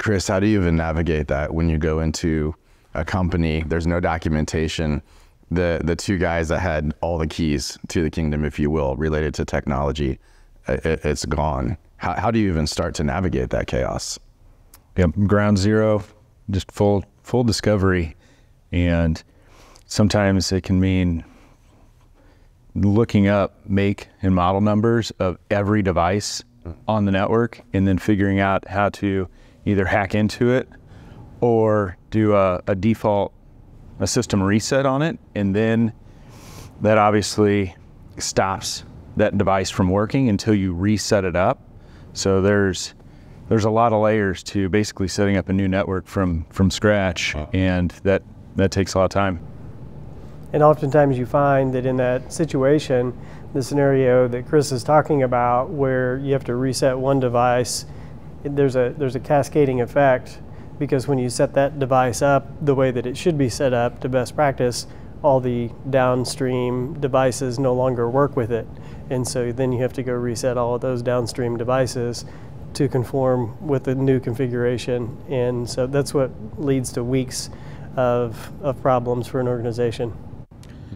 Chris, how do you even navigate that when you go into a company, there's no documentation, the two guys that had all the keys to the kingdom, if you will, related to technology, it's gone. How do you even start to navigate that chaos? Yeah, ground zero, just full discovery. And sometimes it can mean looking up make and model numbers of every device on the network and then figuring out how to either hack into it or do a system reset on it, and then that obviously stops that device from working until you reset it up. So there's a lot of layers to basically setting up a new network from scratch, and that takes a lot of time. And oftentimes you find that in that situation, the scenario that Chris is talking about, where you have to reset one device, there's a cascading effect, because when you set that device up the way that it should be set up to best practice, all the downstream devices no longer work with it. And so then you have to go reset all of those downstream devices to conform with the new configuration. And so that's what leads to weeks of problems for an organization.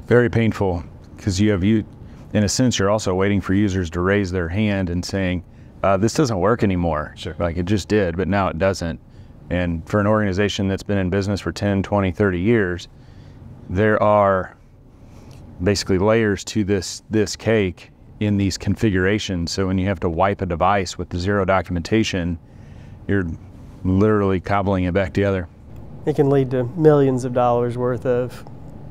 Very painful, because in a sense, you're also waiting for users to raise their hand and saying, this doesn't work anymore. Sure. Like it just did, but now it doesn't. And for an organization that's been in business for 10, 20, 30 years, there are basically layers to this cake in these configurations. So when you have to wipe a device with zero documentation, you're literally cobbling it back together. It can lead to millions of dollars worth of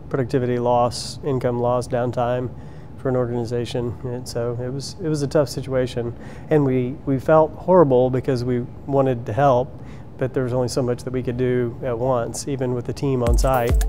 productivity loss, income loss, downtime for an organization. And so it was a tough situation. And we felt horrible because we wanted to help, but there was only so much that we could do at once, even with the team on site.